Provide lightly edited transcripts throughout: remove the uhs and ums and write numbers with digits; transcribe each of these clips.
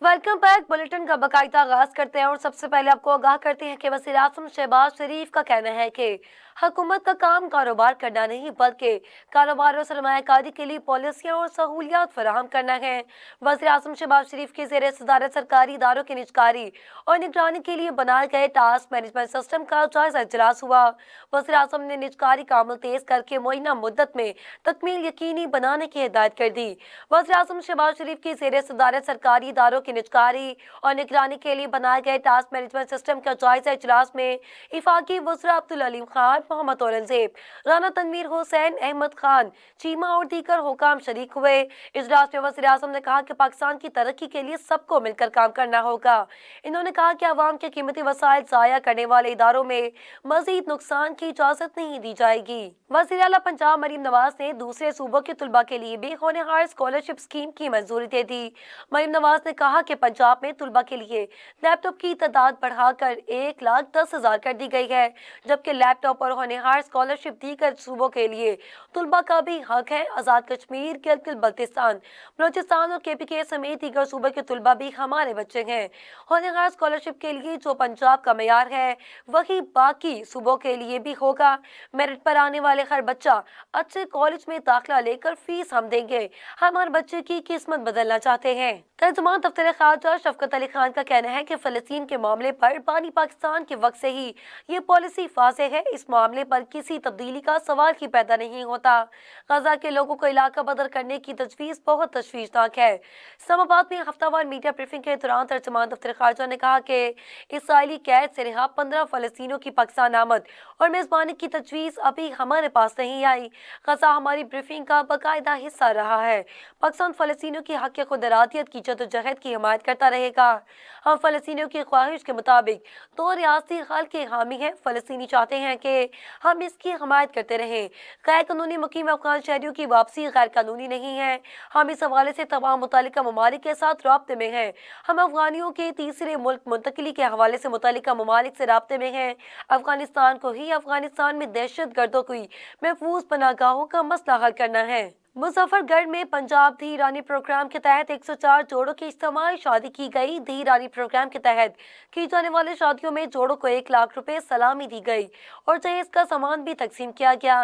Welcome back. Bulletin का बाकायदा आगाज करते हैं और सबसे पहले आपको आगाह करते हैं कि वज़ीर आज़म शहबाज शरीफ का कहना है कि हुकूमत का काम कारोबार करना नहीं बल्कि कारोबार और सरमायाकारी के लिए पॉलिसियाँ और सहूलियात फराहम करना है। वज़ीर आज़म शहबाज शरीफ के ज़ेर सदारत सरकारी इदारों की निजकारी और निगरानी के लिए बनाए गए टास्क मैनेजमेंट सिस्टम का जायजा इजलास हुआ। वज़ीर आज़म ने निजकारी का अमल तेज करके मुइन्ना मुद्दत में तकमील यकीनी बनाने की हिदायत कर दी। वज़ीर आज़म शहबाज शरीफ की ज़ेर सदारत सरकारी इदारों की निजकारी और निगरानी के लिए बनाए गए टास्क मैनेजमेंट सिस्टम का जायजा इजलास में इफाकी वज़रा अब्दुल अलीम खान, मोहम्मद औरंगजेब, राना तनवीर हुसैन, अहमद खान चीमा और दीगर हुकाम शरीक हुए। इजलास में वज़ीर आज़म ने कहा कि पाकिस्तान की तरक्की के लिए सबको मिलकर काम करना होगा। इन्होंने कहा कि आवाम के कीमती वसाइल ज़ाया करने वाले इदारों में मजीद नुकसान की इजाज़त नहीं दी जाएगी। वज़ीर आला पंजाब मरीम नवाज ने दूसरे सूबों के तुलबा के लिए भी होनहार स्कॉलरशिप स्कीम की मंजूरी दे दी। मरीम नवाज ने कहा कि पंजाब में तुलबा के लिए लैपटॉप की तादाद बढ़ाकर 1,10,000 कर दी गई है, जबकि लैपटॉप और होनहार स्कॉलरशिप दीगर सूबों के लिए तुलबा का भी हक है। आज़ाद कश्मीर, गिलगित बल्तिस्तान, बलोचिस्तान और KPK समेत दीगर सूबे के तुलबा भी हमारे बच्चे हैं। होनहार स्कॉलरशिप के लिए जो पंजाब का मेयार है वही बाकी सूबों के लिए भी होगा। मेरिट पर आने वाले हर बच्चा अच्छे कॉलेज में दाखिला लेकर फीस हम देंगे। हम हर बच्चे की किस्मत बदलना चाहते हैं। तर्जुमान दफ्तर खारजा शफकत अली खान का कहना है कि फलस्तीन के मामले पर बानी पाकिस्तान के वक्त से ही ये पॉलिसी वाज़ेह है। इस मामले पर किसी तब्दीली का सवाल ही पैदा नहीं होता। गजा के लोगों को इलाका बदल करने की तजवीज़ बहुत तशवीशनाक है। इस्लामाबाद में हफ्तावार मीडिया ब्रीफिंग के दौरान तर्जुमान दफ्तर खारजा ने कहा कि इसराइली कैद से रिहा 15 फलस्तीनों की पाकिस्तान आमद और मेज़बानी की तजवीज़ अभी हमारे पास नहीं आई। गजा हमारी ब्रीफिंग का बाकायदा हिस्सा रहा है। पाकिस्तान फलस्तीनियों की हक़ खुद इरादियत की जदोजहद की हिमायत करता रहेगा। हम फलस्तीनियों की ख्वाहिश के मुताबिक दो रियासती हल के हामी हैं। फलस्तीनी चाहते हैं कि हम इसकी हिमायत करते रहें। गैर कानूनी मुकीम अफगान शहरियों की वापसी गैर कानूनी नहीं है। हम इस हवाले से तमाम मुतल्लिका ममालिक के साथ राब्ते में हैं। हम अफगानियों के तीसरे मुल्क मुंतकिली के हवाले से मुतल्लिका ममालिक से राब्ते में हैं। अफगानिस्तान को ही अफगानिस्तान में दहशत गर्दों की महफूज पनाहगाहों का मसला हल करना है। मुजफ्फरगढ़ में पंजाब धी रानी प्रोग्राम के तहत 104 जोड़ों की इज्तिमाई शादी की गई। धी रानी प्रोग्राम के तहत की जाने वाली शादियों में जोड़ों को 1 लाख रुपए सलामी दी गई और जहेज का सामान भी तकसीम किया गया।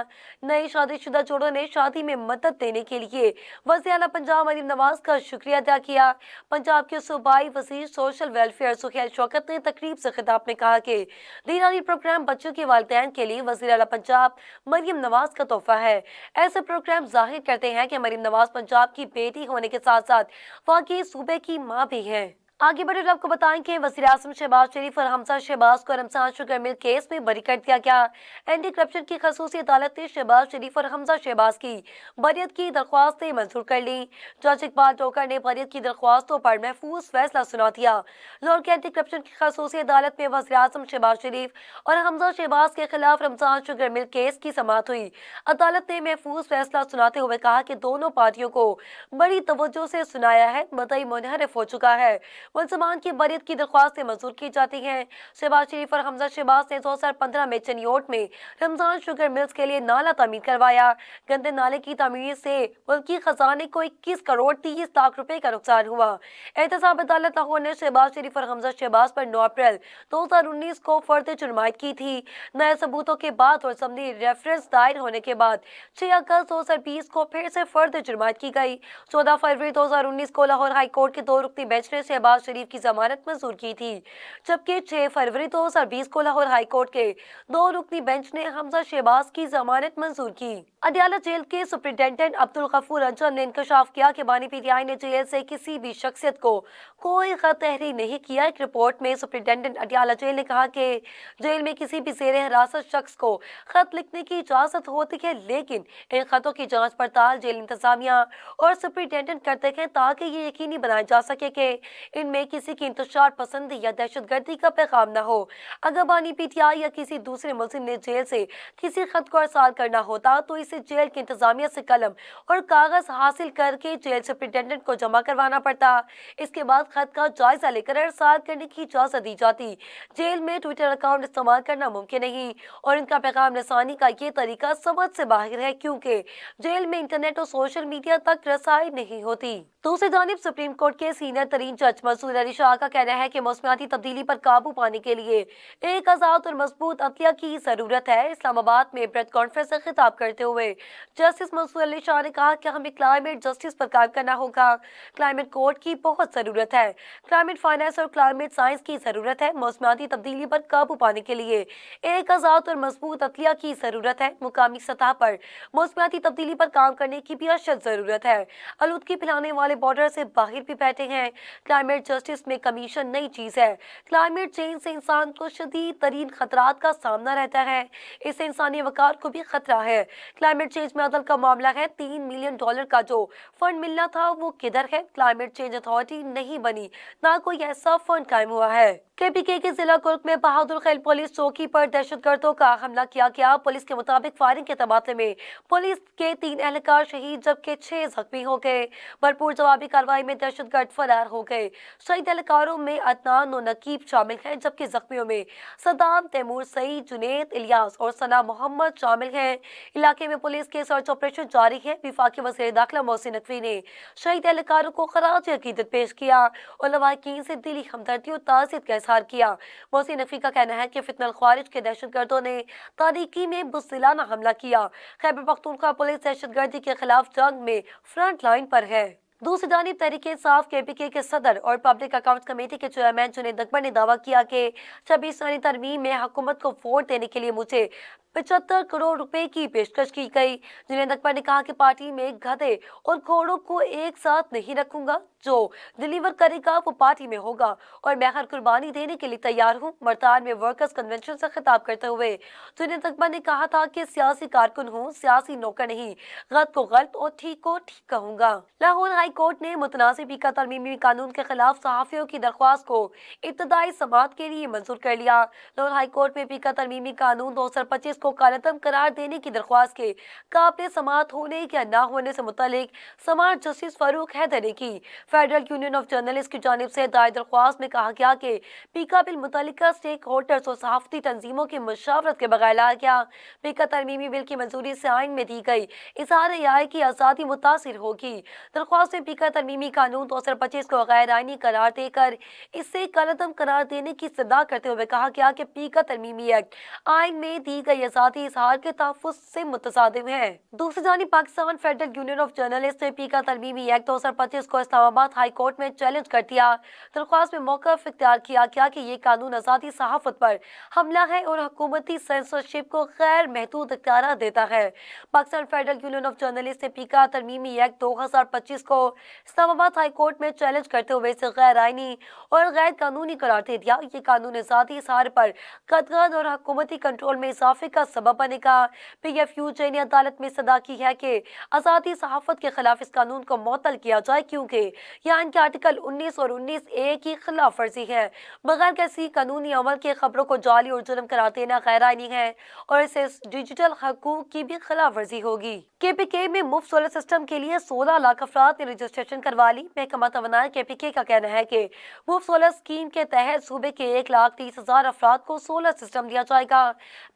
नए शादीशुदा जोड़ों ने शादी में मदद देने के लिए वज़ीर आला पंजाब मरीम नवाज का शुक्रिया अदा किया। पंजाब के सूबाई वजीर सोशल वेलफेयर सुहेल शौकत ने तकरीब से खिताब में कहा कि धी रानी प्रोग्राम बच्चों के वालिदैन के लिए वज़ीर आला पंजाब मरीम नवाज का तोहफा है। ऐसे प्रोग्राम जाहिर करते हैं कि मरीम नवाज पंजाब की बेटी होने के साथ साथ वाकई सूबे की मां भी हैं। आगे बढ़े आपको बताएं कि वज़ीर आज़म शहबाज शरीफ और हमजा शहबाज को रमजान शुगर मिल केस में बरी कर दिया गया। एंटी करप्शन की खसूसी अदालत ने शहबाज शरीफ और हमजा शहबाज की बरियत की दरख्वास्तें मंजूर कर ली। जज इकबाल टोकर ने बरियत की दरख्वास्तों पर महफूज फैसला सुना दिया। लाहौर की एंटी करप्शन की खसूसी अदालत में वज़ीर आज़म शहबाज शरीफ और हमजा शहबाज के खिलाफ रमजान शुगर मिल केस की समाअत हुई। अदालत ने महफूज फैसला सुनाते हुए कहा कि दोनों पार्टियों को बड़ी तवज्जो से सुनाया है। मुद्दई मुनहरफ हो चुका है। मुलजमान की बरियत की दरख्वास्तें मंजूर की जाती हैं। शहबाज शरीफ और हमजा शहबाज ने 2015 में चनियोट में रमजान शुगर मिल्स के लिए नाला तामीर करवाया। गंदे नाले की तामीर से मुल्की खजाने को 21 करोड़ 30 लाख रुपए का नुकसान हुआ। एहतसाब अदालत लाहौर ने शहबाज शरीफ और हमजा शहबाज पर 9 अप्रैल 2019 को फर्द जुर्मायत की थी। नए सबूतों के बाद और समनी रेफरेंस दायर होने के बाद 6 अगस्त 2020 को फिर से फर्द जुर्मायत की गई। 14 फरवरी 2019 को लाहौर हाई कोर्ट के 2 रुकनी बेंच ने शहबाज शरीफ की जमानत मंजूर की थी, जबकि 6 फरवरी 2020 को लाहौर हाई कोर्ट के 2 रुकनी बेंच ने हमजा शहबाज की जमानत मंजूर की। अडयाला जेल के सुप्रिंटेंडेंट अब्दुल गफूर अंजन ने इंकशाफ किया कि बानी PTI ने जेल से किसी भी शख्सियत को कोई खत तहरीर नहीं किया। एक रिपोर्ट में सुप्रिंटेंडेंट अडयाला जेल ने कहा कि जेल में किसी भी जेर हिरासत शख्स को खत लिखने की इजाजत होती है, लेकिन इन खतों की जांच पड़ताल जेल इंतजामिया और सुप्रिंटेंडेंट करते हैं ताकि ये यकीनी बनाया जा सके कि इनमें किसी की इंतशार पसंदी या दहशतगर्दी का पैगाम न हो। अगर बानी PTI या किसी दूसरे मुल्जिम ने जेल से किसी खत को अरसाल करना होता तो इसे जेल की इंतजामिया से कलम और कागज हासिल करके जेल सुप्रिंटेंडेंट को जमा करवाना पड़ता। इसके बाद खत का जायजा लेकर अरसाल करने की इजाजत दी जाती। जेल में ट्विटर अकाउंट इस्तेमाल करना मुमकिन नहीं और इनका पैगाम रसानी का ये तरीका समझ से बाहर है, क्योंकि जेल में इंटरनेट और सोशल मीडिया तक रसाई नहीं होती। दूसरी जानिब सुप्रीम कोर्ट के सीनियर तरीन जज मसूद अली शाह का कहना है कि मौसमियाती तब्दीली पर काबू पाने के लिए एक आज़ाद और मजबूत अदलिया की ज़रूरत है। इस्लामाबाद में प्रेस कॉन्फ्रेंस से खिताब करते हुए जस्टिस मसूद अली शाह ने कहा कि हमें क्लाइमेट जस्टिस पर काम करना होगा। क्लाइमेट कोड की बहुत ज़रूरत है, क्लाइमेट फाइनेंस और क्लाइमेट साइंस की ज़रूरत है। मौसमियाती तब्दीली पर काबू पाने के लिए एक आज़ाद और मजबूत अदलिया की ज़रूरत है। मुकामी सतह पर मौसमियाती तब्दीली पर काम करने की भी अशद ज़रूरत है। आलूदगी फैलाने वाले बॉर्डर से बाहर भी बैठे हैं। क्लाइमेट जस्टिस में कमीशन नई चीज़ है। क्लाइमेट चेंज से इंसान को शदीद तरीन खतरात का सामना रहता है, इससे इंसानी वकार को भी खतरा है। क्लाइमेट चेंज में अदल का मामला है। $3 मिलियन का जो फंड मिलना था वो किधर है? क्लाइमेट चेंज अथॉरिटी नहीं बनी, ना कोई ऐसा फंड कायम हुआ है। केपीके के जिला कुर्क में बहादुर खैल पुलिस चौकी पर दहशतगर्दों का हमला किया गया। पुलिस के मुताबिक फायरिंग के तबादले में पुलिस के 3 एहलकार शहीद जबकि 6 जख्मी हो गए। भरपूर जवाबी कार्रवाई में दहशतगर्द फरार हो गए। शहीद एहलकारों में अदनान और नकीब शामिल हैं, जबकि जख्मियों में सदाम, तैमूर, सईद, जुनेद, इलियास और सना मोहम्मद शामिल हैं। इलाके में पुलिस के सर्च ऑपरेशन जारी है। वफाकी वज़ीर दाखिला मोहसिन नकवी ने शहीद एहलकारों को खराज अकीदत पेश किया और लवाहिकीन से दिली हमदर्दी और ताज़ियत का इजहार किया। मोहसिन नकवी का कहना है कि फितनल ख्वारिज के दहशतगर्दों ने तारीकी में बुज़दिलाना हमला किया। खैबर पख्तूनख्वा पुलिस दहशतगर्दी के खिलाफ जंग में फ्रंट लाइन पर है। दूसरी जानिब तहरीक इंसाफ केपीके के सदर और पब्लिक अकाउंट्स कमेटी के चेयरमैन जुनैद अकबर ने दावा किया कि 26वीं तरमीम में हुकूमत को वोट देने के लिए मुझे 75 करोड़ रुपए की पेशकश की गई। जुनैद अकबर ने कहा कि पार्टी में गधे और घोड़ों को एक साथ नहीं रखूंगा, जो डिलीवर करेगा वो पार्टी में होगा और मैं हर कुर्बानी देने के लिए तैयार हूँ। मरतान में वर्कर्स कन्वेंशन से खिताब करते हुए जुनैद अकबर ने कहा था कि सियासी कारकुन हूँ, सियासी नौकर नहीं। गलत को गलत और ठीक को ठीक कहूँगा। लाहौर हाई कोर्ट ने मुतनाज़िर पीका तरमीमी कानून के खिलाफ सहाफ़ियों की दरख्वास्त को इब्तदाई समाअत के लिए मंजूर कर लिया। लाहौर हाई कोर्ट में पीका तरमीमी कानून 2025 को कालतम करार देने की दरख्वास्त के काबिल समाअत होने या न होने से मुतालिक समाअत जस्टिस फारूक हैदर ने की। फेडरल यूनियन ऑफ जर्नलिस्ट की जानिब से दायर दरख्वास्त में कहा गया कि पीका बिल मुतल्लिका स्टेक होल्डर्स और सहाफ़ती तंजीमों की मशावरत के बगैर लाया गया। पीका तरमीमी बिल की मंजूरी से आइन में दी गई इज़हार राय की आज़ादी मुतासिर होगी। दरख्वास्त में पीका तरमीमी कानून 2025 को गैर आइनी करार देकर इससे कालतम करार देने की सदा करते हुए कहा गया कि पीका तरमीमी एक्ट आइन में दी गई आज़ादी इज़हार के तहफ़्फ़ुज़ से मुतसादिम है। दूसरी जानिब Pakistan federal union of journalist ने पीका तरमीमी एक्ट 2025 को इस्लामाबाद हाई कोर्ट में चैलेंज कर दिया। दरख्वास्त में मौक़िफ़ इख्तियार किया गया कि ये कानून आज़ादी सहाफ़त पर हमला है और हुकूमती सेंसरशिप को गैर महदूद इख्तियार देता है। Pakistan federal union of journalist ने पीका तरमीमी एक्ट 2025 को इस्लामाबाद हाई कोर्ट में चैलेंज करते हुए इसे गैर आइनी और गैर कानूनी करार दे दिया। ये कानून आज़ादी इज़हार पर कदगन और हुकूमती कंट्रोल में इजाफे का सबब बनेगा। PFUJ ने अदालत में सदा की है कि आज़ादी सहाफ़त के खिलाफ इस कानून को मुअत्तल किया जाए, क्योंकि यह इनके आर्टिकल 19 और 19A की खिलाफ वर्जी है। बगैर किसी कानूनी अमल के खबरों को जाली और जुर्म करार देना गैर आइनी है और इससे डिजिटल हकूक की भी खिलाफ वर्जी होगी। KPK में मुफ्त सोलर सिस्टम के लिए 16 लाख अफराद ने रजिस्ट्रेशन करवा ली। महकमा तवानाई KPK का कहना है कि मुफ्त सोलर स्कीम के तहत सूबे के 1,30,000 अफराद को सोलर सिस्टम दिया जाएगा।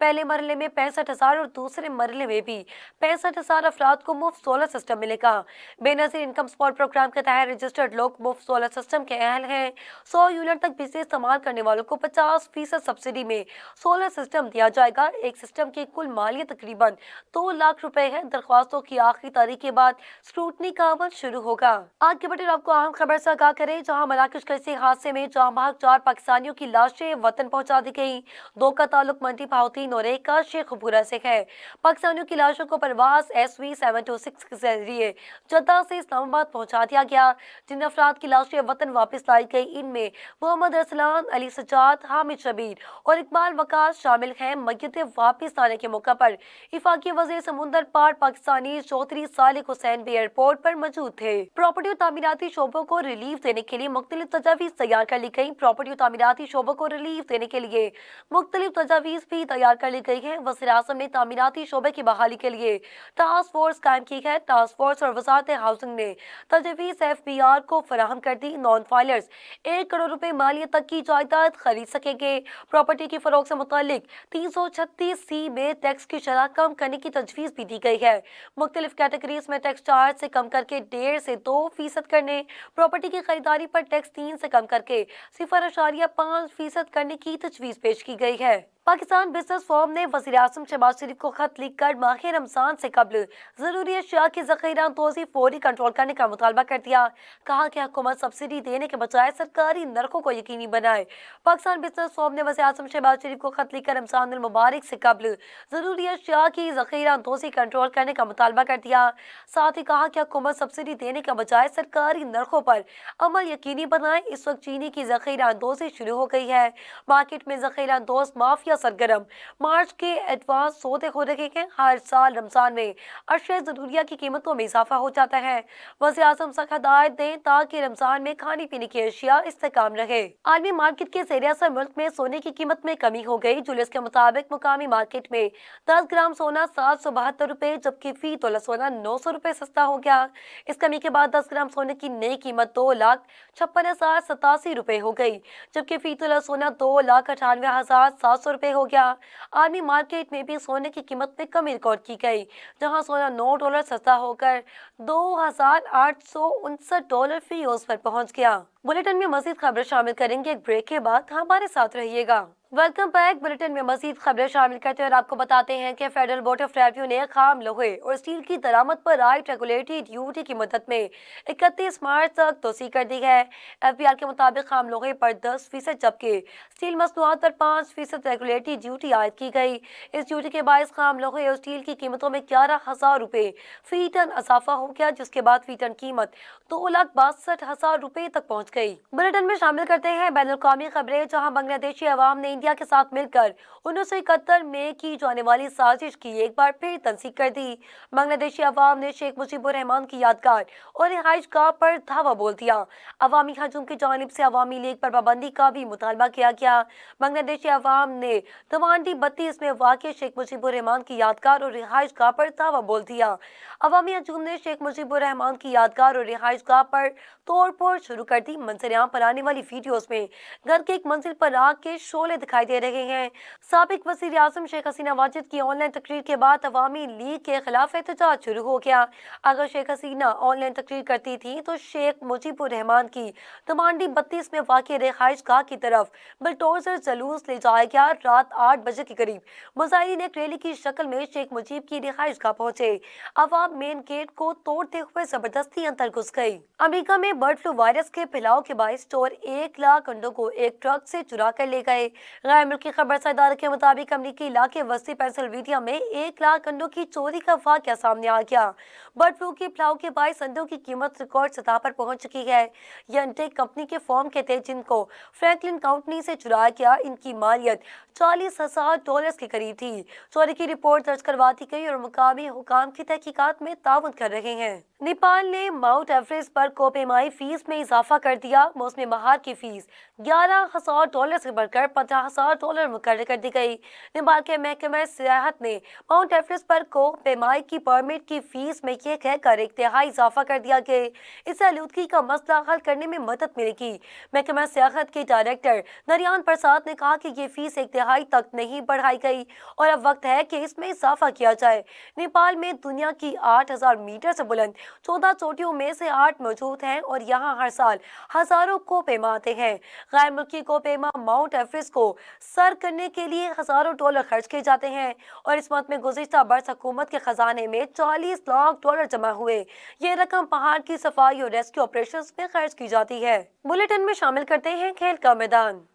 पहले मरहले में 65,000 और दूसरे मरहले में भी 65,000 अफराद को मुफ्त सोलर सिस्टम मिलेगा। बेनजीर इनकम सपोर्ट प्रोग्राम के तहत रजिस्टर्ड लोग मुफ्त सोलर सिस्टम के अहल हैं। 100 यूनिट तक बिजली इस्तेमाल करने वालों को 50% सब्सिडी में सोलर सिस्टम दिया जाएगा। एक सिस्टम की कुल मालियत तकरीबन 2 लाख रुपए है। दरख्वास्तों की आखिरी तारीख के बाद स्क्रूटनी का अमल शुरू होगा। आगे बढ़े आपको अहम खबर से आगाह करें, जहां मराकश के किसी हादसे में जाँ बहक 4 पाकिस्तानियों की लाशें वतन पहुंचा दी गई। 2 का ताल्लुक मंडी भावतीन और 1 का शेखपुरा से है। पाकिस्तानियों की लाशों को परवाज SV 726 के जरिए जद्दा से इस्लामाबाद पहुंचा दिया गया। जिन अफराद की लाशें वतन वापस लाई गई, इनमें मोहम्मद अरसलान, अली सजाद, हामिद शबीर और इकबाल वकार शामिल हैं। मय्यतें वापस लाने के मौका पर इफाकी वज़ीर समुंदर पार पाकिस्तानी चौधरी सालिक हुसैन भी एयरपोर्ट पर मौजूद थे। प्रॉपर्टी और तामीराती शोबों को रिलीफ देने के लिए मुख्तलिफ तजावीज़ तैयार कर ली गई। प्रॉपर्टी और तामीराती शोबों को रिलीफ देने के लिए मुख्तलिफ तजावीज़ भी तैयार कर ली गई है। वज़ीर आज़म ने तामीराती शोबे की बहाली के लिए टास्क फोर्स कायम की है। टास्क फोर्स और वज़ारत हाउसिंग ने तजवीज़ FB PIR को फराहम कर दी। नॉन फाइलर्स 1 करोड़ रुपए मालियत तक की जायदाद खरीद सकेंगे। प्रॉपर्टी की फरोख्त से मुतालिक 336C में टैक्स की शरह कम करने की तजवीज़ भी दी गई है। मुख्तलिफ कैटेगरीज में टैक्स चार्ज से कम करके 1.5 से 2% करने, प्रॉपर्टी की खरीदारी पर टैक्स 3 से कम करके 0.5% करने की तजवीज़ पेश की गई है। पाकिस्तान बिजनेस फोरम ने वज़ीर-ए-आज़म शहबाज शरीफ को खत लिखकर माह रमजान से कबल जरूरी अशिया की ज़ख़ीरा अंदोज़ी फौरी कंट्रोल करने का मुतालबा कर दिया। कहा कि हुकूमत सब्सिडी देने के बजाय सरकारी नरखों को यकीनी बनाए। पाकिस्तान बिजनेस फोरम ने वज़ीर-ए-आज़म शहबाज शरीफ को खत लिखकर रमजान मुबारक से कबल जरूरी अशिया की ज़ख़ीरा अंदोज़ी कंट्रोल करने का मुतालबा कर दिया। साथ ही कहा कि हुकूमत सब्सिडी देने के बजाय सरकारी नरखों पर अमल यकीनी बनाए। इस वक्त चीनी की ज़ख़ीरा अंदोज़ी शुरू हो गई है। मार्केट में ज़ख़ीरा अंदोज़ माफिया सरगर्म मार्च के एडवांस सौदे हो रहे हैं। हर साल रमजान में अशिया ज़रूरिया की कीमतों में इजाफा हो जाता है। वज़ीर-ए-आज़म सख्त हिदायत दें ताकि रमजान में खाने पीने की अशिया इस्तेहकाम रहे। आलमी मार्केट के ज़ेर असर मुल्क में सोने की कीमत में कमी हो गई। जुलिस के मुताबिक मुकामी मार्केट में 10 ग्राम सोना 772 रुपए जबकि फी तोला सोना 900 रुपए सस्ता हो गया। इस कमी के बाद 10 ग्राम सोने की नई कीमत 2,56,087 रुपए हो गई जबकि फी तोला सोना 2,98,700 रुपए हो गया। आलमी मार्केट में भी सोने की कीमत में कमी रिकॉर्ड की गई जहां सोना $9 सस्ता होकर $2,869 फी औंस पर पहुंच गया। बुलेटिन में मजीद खबरें शामिल करेंगे एक ब्रेक के बाद, हमारे साथ रहिएगा। Welcome back. बुलेटिन में मजीद खबरें शामिल करते हैं और आपको बताते हैं कि फेडरल बोर्ड ऑफ रेवेन्यू ने खाम लोहे और स्टील की दरामद पर आयद रेगुलेटरी ड्यूटी की मुद्दत में 31 मार्च तक तोसी कर दी है। FBR के मुताबिक खाम लोहे पर 10% जबकि स्टील मसनूआत पर 5% रेगुलेटरी ड्यूटी आयद की गई। इस ड्यूटी के बायस खाम लोहे और स्टील की कीमतों में 11,000 रुपए फी टन इजाफा हो गया जिसके बाद फी टन कीमत 2,62,000 रुपए तक पहुँच गई। बुलेटिन में शामिल करते हैं बैनुल अक़वामी खबरें जहाँ बांग्लादेशी अवाम ने इंडिया के साथ मिलकर 1971 में की जाने वाली साजिश की एक बार फिर तंसीक कर दी। बांग्लादेशी अवाम ने शेख मुजीबुर रहमान की यादगार और रिहाइश गाह पर धावा बोल दिया। अवामी हजूम की जानिब से अवामी लीग पर पाबंदी का भी मुतालबा किया गया। बांग्लादेशी अवाम ने दवांडी 32 में वाक़ शेख मुजीबुर रहमान की यादगार और रिहाइश गाह पर धावा बोल दिया। अवामी हजूम ने शेख मुजीबुर रहमान की यादगार और रिहाइश गाह पर तोड़ फोड़ शुरू कर दी। मंजर-ए-आम पर आने वाली वीडियोस में घर के एक मंजिल पर आग के शोले दिखाई दे रहे हैं। साबिक वज़ीर आज़म शेख हसीना वाजिद की ऑनलाइन तकरीर के बाद अवामी लीग के खिलाफ एहतजाज शुरू हो गया। अगर शेख हसीना ऑनलाइन तकरीर करती थी तो शेख मुजीबुर रहमान की दमांडी 32 में वाक़ रिहाइश गाह की तरफ बुलडोजर जुलूस ले जाया गया। रात 8 बजे के करीब मुजाहिरीन एक रैली की शक्ल में शेख मुजीब की रिहाइश गाह पहुंचे। अवाम मेन गेट को तोड़ते हुए जबरदस्ती अंदर घुस गई। अमेरिका में बर्ड फ्लू वायरस के फैलाव के बायस चोर 1 लाख अंडों को एक ट्रक से चुरा कर ले गए। गैर मुल्की खबरसार इदारे के मुताबिक अमरीकी इलाके वस्ती पेंसिल्वेनिया में 1 लाख अंडों की चोरी का वाकया सामने आ गया। बर्ड फ्लू के फैलाव के बायस अंडों की कीमत रिकॉर्ड सतह पर पहुंच चुकी है। यह अंडे कंपनी के फॉर्म के थे जिनको फ्रैंकलिन कंपनी से चुराया गया। इनकी मालियत $40,000 के करीब थी। चोरी की रिपोर्ट दर्ज करवा दी गई और मुकामी हुकाम की तहकीकात में ताउन कर रहे हैं। नेपाल ने माउंट एवरेस्ट पर कोपेमाई फीस में इजाफा कर दिया। मौसम बहार की फीस $11,000 से बढ़कर $50,000 मुकर्रर कर दी गई। नेपाल के महकमा सियाहत ने माउंट एवरेस्ट पर कोपेमाई की परमिट की फीस में यह कहकर 1/3 इजाफा कर दिया कि इससे आलूदगी का मसला हल करने में मदद मिलेगी। महकमा सियाहत के डायरेक्टर नरियान प्रसाद ने कहा कि ये फीस 1/3 तक नहीं बढ़ाई गई और अब वक्त है कि इसमें इजाफा किया जाए। नेपाल में दुनिया की 8,000 मीटर से बुलंद 14 चोटियों में से 8 मौजूद हैं और यहाँ हर साल हजारों कोपेमा आते हैं। गैर मुल्की कोपेमा माउंट एवरेस्ट को सर करने के लिए हजारों डॉलर खर्च किए जाते हैं और इस मत में गुज़िश्ता बरस हुकूमत के खजाने में $40 लाख जमा हुए। ये रकम पहाड़ की सफाई और रेस्क्यू ऑपरेशंस में खर्च की जाती है। बुलेटिन में शामिल करते हैं खेल का मैदान।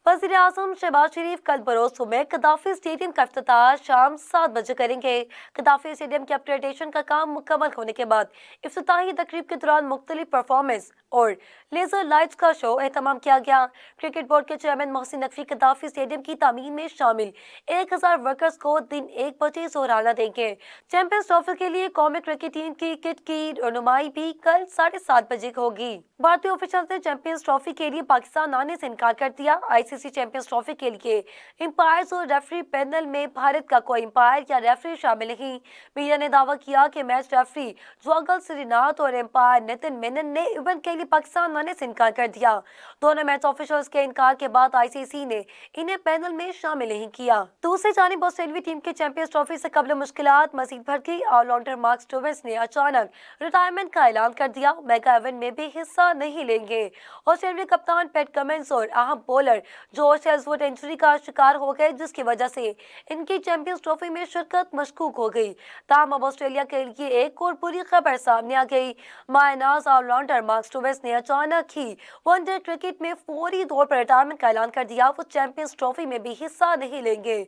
वज़ीर-ए-आज़म शहबाज शरीफ कल बरोज़ सुबह गद्दाफी स्टेडियम का इफ्तिताह शाम 7 बजे करेंगे। गद्दाफी स्टेडियम के अपग्रेडेशन का काम मुकम्मल होने के बाद इफ्तिताही तकरीब के दौरान मुख्तलिफ परफॉर्मेंस और लेजर लाइट्स का शो एहतमाम किया गया। क्रिकेट बोर्ड के chairman Mohsin Naqvi Gaddafi stadium की तामीर में शामिल 1000 वर्कर्स को दिन 1 बजे जोराना देंगे। चैंपियंस ट्रॉफी के लिए कौमी क्रिकेट टीम की किट की रनुमाई भी कल 7:30 बजे होगी। भारतीय ऑफिशियल ने चैंपियंस ट्रॉफी के लिए पाकिस्तान आने से इनकार कर दिया। ICC आईसीसी चैंपियंस ट्रॉफी के लिए एम्पायर्स और रेफरी पैनल में भारत का कोई एम्पायर या रेफरी शामिल नहीं। मीडिया ने दावा किया कि मैच रेफरी जोगल श्रीनाथ और एम्पायर नितिन मेनन ने इवेंट के लिए पाकिस्तान आने से इनकार कर दिया। दोनों मैच ऑफिशियल्स के इनकार के बाद आईसीसी ने इन्हें पैनल में शामिल नहीं किया। दूसरी जानिब ऑस्ट्रेलियाई टीम के चैंपियंस ट्रॉफी से कबल मुश्किलात मजीद बढ़ गई। ऑलराउंडर मार्क स्टोइनिस ने अचानक रिटायरमेंट का ऐलान कर दिया। मेगा इवेंट में भी हिस्सा नहीं लेंगे। ऑस्ट्रेलियाई कप्तान पैट कमिंस और अहम बॉलर जॉश हेजलवुड इंजरी का शिकार हो गए, जिसकी वजह से इनकी चैंपियंस ट्रॉफी में शिरकत मशकूक हो गई। ताहम अब ऑस्ट्रेलिया के लिए एक और बुरी खबर सामने आ गई। मायनाज ऑलराउंडर मार्क स्टोइनिस ने अचानक ही वनडे क्रिकेट में फौरी तौर पर रिटायरमेंट का ऐलान कर दिया। वो चैंपियंस ट्रॉफी में भी हिस्सा नहीं लेंगे।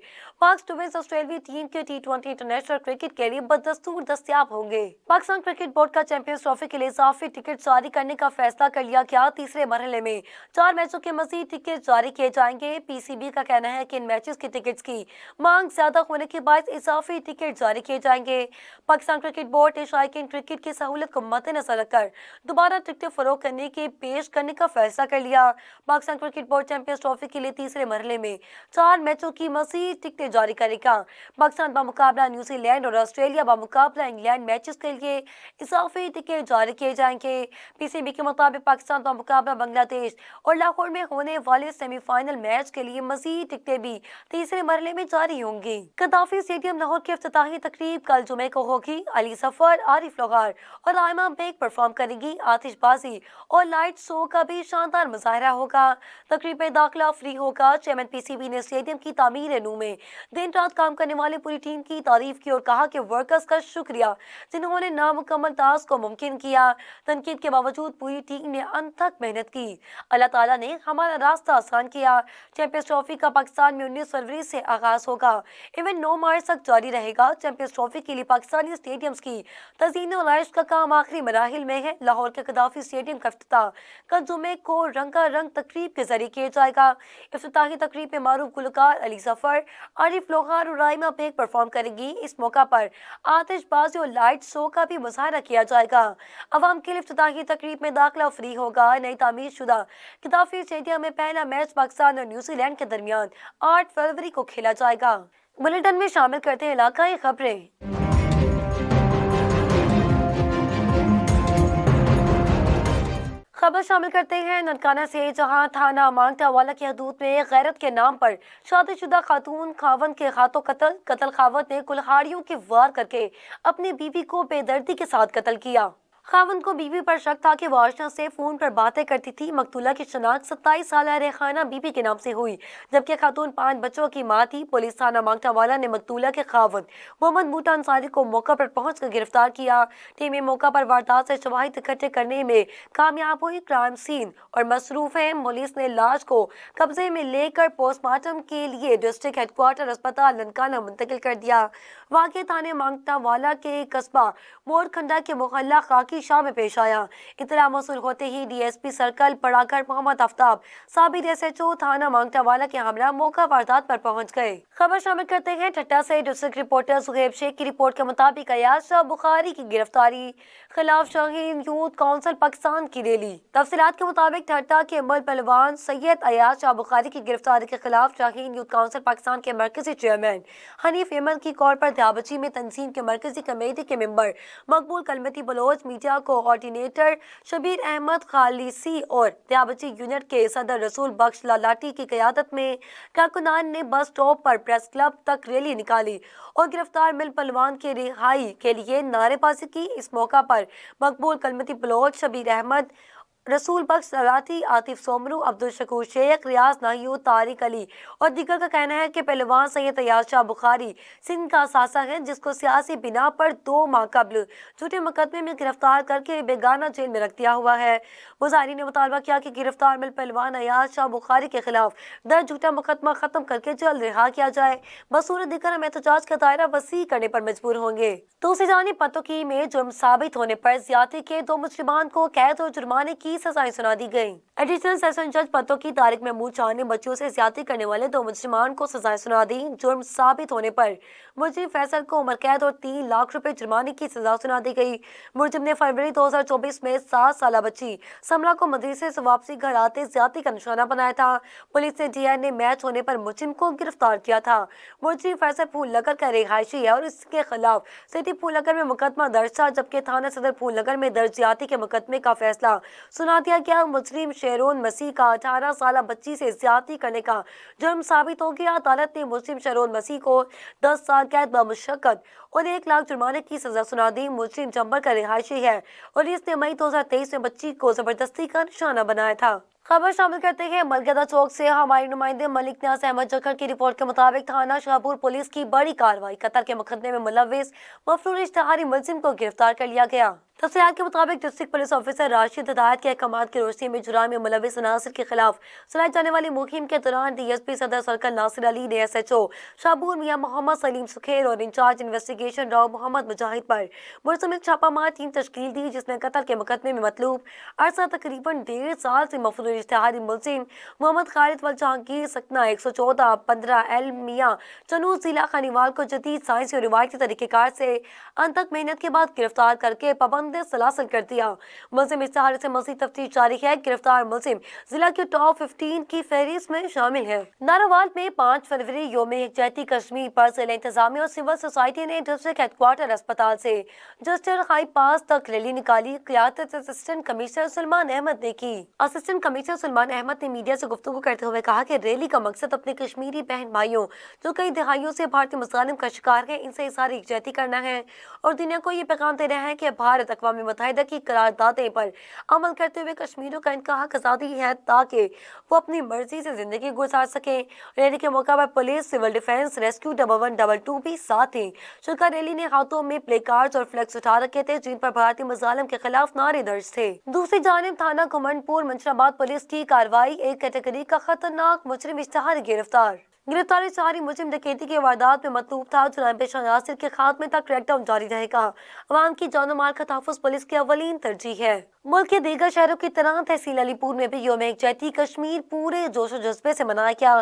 मार्क स्टोइनिस ऑस्ट्रेलियाई टीम के T20 इंटरनेशनल क्रिकेट के लिए बदस्तूर दस्तयाब होंगे। पाकिस्तान क्रिकेट बोर्ड का चैंपियंस ट्रॉफी के लिए इजाफी टिकट जारी करने का फैसला कर लिया गया। तीसरे मरहले में 4 मैचों के मजीद टिकट जारी किए जाएंगे। पीसीबी का कहना है कि इन मैचेस की टिकट्स की मांग ज्यादा होने के बाद इजाफी टिकट जारी किए जाएंगे। पाकिस्तान क्रिकेट बोर्ड ने शायकीन क्रिकेट की सहूलत को मद्देनजर रखकर दोबारा टिकटें फरोख्त करने के पेश करने का फैसला कर लिया। Pakistan cricket board champions trophy के लिए तीसरे मरहले में 4 मैचों की मजीद टिकटें जारी करेगा। पाकिस्तान बामुकाबला न्यूजीलैंड और ऑस्ट्रेलिया बामुकाबला इंग्लैंड मैचेस के लिए इजाफी टिकट जारी किए जाएंगे। पीसीबी के मुताबिक पाकिस्तान बामुकाबला बांग्लादेश और लाहौर में होने वाले सेमीफाइनल मैच के लिए मजीद टिकटें भी तीसरे मरहले में जारी होंगी। गद्दाफी स्टेडियम लाहौर की इफ्तिताही तकरीब कल जुमे को होगी। अली सफर, आरिफ लोहार और आयमा बेग परफॉर्म करेंगी। आतिशबाजी और लाइट शो का भी शानदार मुजाहरा होगा। तकरीब में दाखिला फ्री होगा। चेयरमैन पीसीबी ने स्टेडियम की तामीर नू में दिन रात काम करने वाले पूरी टीम की तारीफ की और कहा कि वर्कर्स का शुक्रिया जिन्होंने नामुकम्मल टास्क को मुमकिन किया। तनकीद के बावजूद पूरी टीम ने अनथक मेहनत की। अल्लाह ताला ने हमारा रास्ता आसान किया। चैंपियंस ट्रॉफी का पाकिस्तान में 19 फरवरी से आगाज होगा। इवेंट 9 मार्च तक जारी रहेगा। चैंपियंस ट्रॉफी के लिए पाकिस्तानी स्टेडियम्स की तज़ीन और आइश का काम आखिरी मराहिल में है। लाहौर के गद्दाफी स्टेडियम का इफ्तिताह कल जुमे को रंगारंग तकरीब के जरिए किया जाएगा। इफ्तिताही तकरीब में मारूफ गुलकार अली सफर, आरिफ लोहार और आयमा बेग परफॉर्म करेंगी। इस मौका पर आतिशबाजी और लाइट शो का भी मुजाहरा किया जाएगा। अवाम के लिए इफ्तिताही तकरीब में दाखिला फ्री होगा। नई तामीर शुदा गद्दाफी स्टेडियम में पहला मैच पाकिस्तान और न्यूजीलैंड के दरमियान 8 फरवरी को खेला जाएगा। बुलेटिन में शामिल करते हैं इलाकाई खबरें। खबर शामिल करते हैं ननकाना से, जहां थाना मांगटा वाला की हदूद में गैरत के नाम पर शादीशुदा खातून खावन के हाथों कत्ल खावन ने कुल्हाड़ियों के वार करके अपनी बीवी को बेदर्दी के साथ कत्ल किया। खावन को बीवी पर शक था कि वो आशना से फोन पर बातें करती थी। मकतूला की शनाख्त 27 साल रेखाना बीबी के नाम से हुई, जबकि खातून 5 बच्चों की मां थी। पुलिस थाना मांगटा वाला ने मकतूला के खावन मोहम्मद बूटा अंसारी को मौका पर पहुंचकर गिरफ्तार किया। टीमें मौका पर वारदात से शवाहिद इकट्ठे करने में कामयाब हुई। क्राइम सीन और मसरूफ है। पुलिस ने लाश को कब्जे में लेकर पोस्टमार्टम के लिए डिस्ट्रिक्ट हेडक्वार्टर अस्पताल ननकाना मुंतकिल कर दिया। वाक़या थाने मांगटा वाला के कस्बा मोरखंडा के मोहल्ला खाकी शाह में पेश आया। इतला मौसूल होते ही डीएसपी सर्कल पढ़ाकर मोहम्मद आफ्ताब, साबिर एसएचओ थाना मांगटा वाला के हमरा मौका वारदात पर पहुंच गए। खबर शामिल करते हैं ठट्टा से। डिस्ट्रिक्ट रिपोर्टर सुहेब शेख की रिपोर्ट के मुताबिक अयाज शाह बुखारी की गिरफ्तारी खिलाफ शाहीन यूथ काउंसिल पाकिस्तान की रैली। तफसीलात के मुताबिक ठट्टा के अमल पहलवान सैयद अयाज शाह बुखारी की गिरफ्तारी के खिलाफ शाहीन यूथ काउंसिल पाकिस्तान के मरकजी चेयरमैन हनीफ अहमद की कॉल पर दयाबची में तंजीम के मरकजी कमेटी के member Maqbool Kalmati Baloch, media coordinator Shabbir Ahmed Khalisi और दयाबची यूनिट के सदर रसूल बख्श लालाटी की क़यादत में कारकुनान ने बस स्टॉप पर प्रेस क्लब तक रैली निकाली और गिरफ्तार मिल पहलवान की रिहाई के लिए नारेबाजी की। इस मौका पर मकबूल कलमती बलोच, शबीर अहमद, रसूल बख्श लालाटी, आतिफ सोमरू, अब्दुल शकूर शेख, रियाज नाहियो, तारिक अली और दीगर का कहना है कि पहलवान सैयद अयाज शाह बुखारी सिंध का असासा है, जिसको सियासी बिना पर 2 माह कबल झूठे मुकदमे में गिरफ्तार करके बेगाना जेल में रख दिया हुआ है। मुजाहिरीन ने मुतालबा किया कि गिरफ्तार मिल पहलवान अयाज शाह बुखारी के खिलाफ दर्ज झूठा मुकदमा खत्म करके जल्द रिहा किया जाए। बसूरत दिक्कत हम एहतजाज का दायरा वसी करने पर मजबूर होंगे। दूसरी जानिब पतोकी में जुर्म साबित होने पर ज्यादती के 2 मुजरिमान को कैद और जुर्माने की सजाएं सुना दी गई। एडिशनल सेशन जज पतोकी तारिक महमूद शाह ने बच्चों से ज्यादती करने वाले 2 मुजरिमान को सजाएं सुना दी। जुर्म साबित होने पर मुलजिम फैसल को उम्र कैद और 3 लाख रुपए जुर्माने की सजा सुना दी गई। मुलजिम ने फरवरी 2024 में 7 साल बच्ची समरा को मदरसे से वापसी घर आते ज्यादती का निशाना बनाया था। पुलिस ने डीएनए मैच होने पर मुलजिम को गिरफ्तार किया था। मुलजिम फैसल फूलनगर का रिहायशी है और इसके खिलाफ सिटी फूलनगर में मुकदमा दर्ज था, जबकि थाना सदर फूलनगर में दर्ज ज्यादती के मुकदमे का फैसला सुना दिया गया। मुजरिम शेरोन मसीह का 18 साल बच्ची से ज्यादती करने का जुर्म साबित हो गया। अदालत ने मुजरिम शेरोन मसीह को 10 साल कैद बमुशक्कत और 1 लाख जुर्माने की सजा सुना दी। मुजरिम चंबर का रिहायशी है और इसने मई 2023 में बच्ची को जबरदस्ती का निशाना बनाया था। खबर शामिल करते हैं मलगदा चौक से हमारे नुमाइंदे मलिक न्याज अहमद जखर की रिपोर्ट के मुताबिक थाना शाहपुर पुलिस की बड़ी कार्रवाई, कत्ल के मुकदमे में मुलव्विस मफरूर इश्तिहारी मुलजिम को गिरफ्तार कर लिया गया। तफसीलात के मुताबिक डिस्ट्रिक्ट पुलिस ऑफिसर राशिद हिदायत के अहकामात की रोशनी में जुराम में मुलव्विस अनासर के खिलाफ चलाई जाने वाली मुहिम के दौरान डीएसपी सदर सर्कल नासिर अली ने एसएचओ शाहपुर मियां मोहम्मद सलीम सुखेर और इंचार्ज इन्वेस्टिगेशन राव मोहम्मद मुजाहिद पर मुश्तमिल छापामार टीम तश्कील दी, जिसने कत्ल के मुकदमे में मतलूब अरसा तकरीबन 1.5 साल से मफरूर इश्तिहारी मुलजिम मोहम्मद खालिद वल जहांगीर सकना 114 15 एल मियां चनूर जिला खानीवाल को जदीद साइंसी और रिवायती तरीकेकार से अनथक मेहनत के बाद गिरफ्तार करके पाबंद सलासल कर दिया। मुलजिम इश्तिहार से मज़ीद तफ्तीश जारी है। गिरफ्तार मुलजिम जिला के टॉप 15 की फहरिस्त में शामिल है। नारावाल में 5 फरवरी यौम यकजहती कश्मीर पर जिला इंतजामिया और सिविल सोसाइटी ने डिस्ट्रिक्ट हेडक्वार्टर अस्पताल से जस्टिस हाई पास तक रैली निकाली। क़ियादत असिस्टेंट कमिश्नर सलमान अहमद ने की। असिस्टेंट कमिश्नर सलमान अहमद ने मीडिया से गुफ्तगू करते हुए कहा कि रैली का मकसद अपने कश्मीरी बहन भाइयों जो कई दहाइयों से भारतीय मज़ालिम का शिकार है, इनसे इज़हार यकजहती करना है और दुनिया को ये पैगाम देना है कि भारत अक़वाम मुत्तहिदा की करारदादों पर अमल करते हुए कश्मीरियों का इनका हक आज़ादी है ताकि वो अपनी मर्जी से जिंदगी गुजार सकें। रैली के मौका पर पुलिस, सिविल डिफेंस, रेस्क्यू 1112 भी साथ थी। शुरा रैली ने हाथों में प्ले कार्ड्स और फ्लैक्स उठा रखे थे जिन पर भारतीय मुजालिम के खिलाफ नारे दर्ज थे। दूसरी जानिब थाना घुमंडपुर मंशराबाद पुलिस की कार्रवाई, एक कैटेगरी का खतरनाक मुजरिम इश्तिहारी गिरफ्तार। गिरफ्तारी शहरी मुजरिम डकैती के वारदात में मतलूब था। जुर्म पेश अनासर के खात्मे तक क्रैकडाउन जारी रहेगा। अवाम की जान माल का तहफ़्फ़ुज़ पुलिस की अवलीन तरजीह है। मुल्क के दीगर शहरों की तरह तहसील अलीपुर में भी यौम यकजहती कश्मीर पूरे जोश और जज्बे से मनाया गया।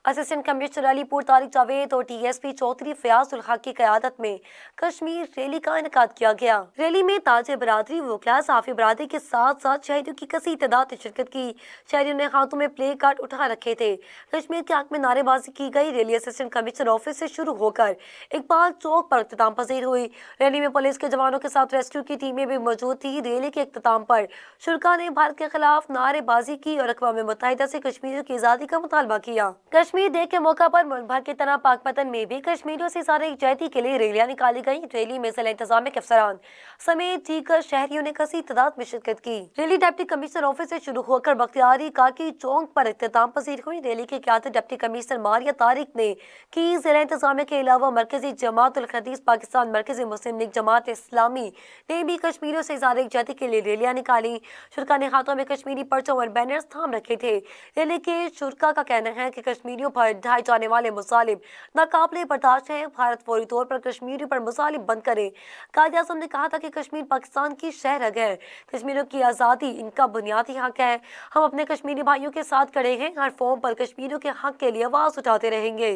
असिस्टेंट कमिश्नर अलीपुर तारिक जावेद और टीएसपी चौधरी फयाज उल हक की क़यादत में कश्मीर रैली का इनेकाद किया गया। रैली में ताजे बरादरी, वकला, साफ़ी बरादरी के साथ साथ शहरियों की कसी तादाद ने शिरकत की। शहरियों ने हाथों में प्ले कार्ड उठा रखे थे। कश्मीर के हक में नारेबाजी की गई। रैली असिस्टेंट कमिश्नर ऑफिस से शुरू होकर इकबाल चौक पर इख्तिताम पजीर हुई। रैली में पुलिस के जवानों के साथ रेस्क्यू की टीमें भी मौजूद थी। रैली के इख्तिताम पर शुरा ने भारत के खिलाफ नारेबाजी की और अक़वाम मुत्तहिदा से कश्मीरियों की आज़ादी का मुतालबा किया। कश्मीर डे के मौका पर मुल्क भर की तरह पाकपतन में भी कश्मीरियों से इज़हार यकजहती के लिए रैलियां निकाली गई। रैली में जिला इंतजामिया के अफसरान समेत दीगर शहरियों ने कसी तादाद में शिरकत की। रैली डिप्टी कमिश्नर ऑफिस से शुरू होकर बख्तियारी काकी चौक पर इख्तिताम पजीर हुई। रैली की क़यादत डिप्टी कमिश्नर मारिया तारिक ने की। जिला इंतजामिया के अलावा मरकजी जमात उल हदीस पाकिस्तान, मरकजी मुस्लिम लीग जमात इस्लामी ने भी कश्मीरियों से इज़हार यकजहती के लिए रैलियां निकाली। शुरा ने हाथों में कश्मीरी परचम और बैनर्स थाम रखे थे। रैली के शुरा का कहना है कि कश्मीरियों पर ढाए जाने वाले मुसालिम नाकाबिले बर्दाश्त है। भारत फौरी तौर पर कश्मीरियों पर मुसालिम बंद करे। कायदे आज़म ने कहा था कि कश्मीर पाकिस्तान की शहरग है। कश्मीरियों की आज़ादी इनका बुनियादी हक है। हम अपने कश्मीरी भाइयों के साथ खड़े हैं। हर फॉर्म पर कश्मीरियों के हक के लिए आवाज़ उठाते रहेंगे।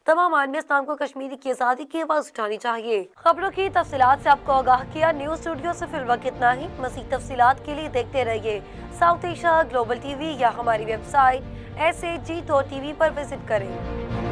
तमाम आलमी इस्लाम को कश्मीरी की आज़ादी की आवाज़ उठानी चाहिए। खबरों की तफसीलात से आपको आगाह किया न्यूज़ स्टूडियो से फिर वक्त इतना ही। मज़ीद तफसीलात के लिए देखते रहिए साउथ एशिया ग्लोबल टीवी या हमारी वेबसाइट SAG.TV पर विजिट करें।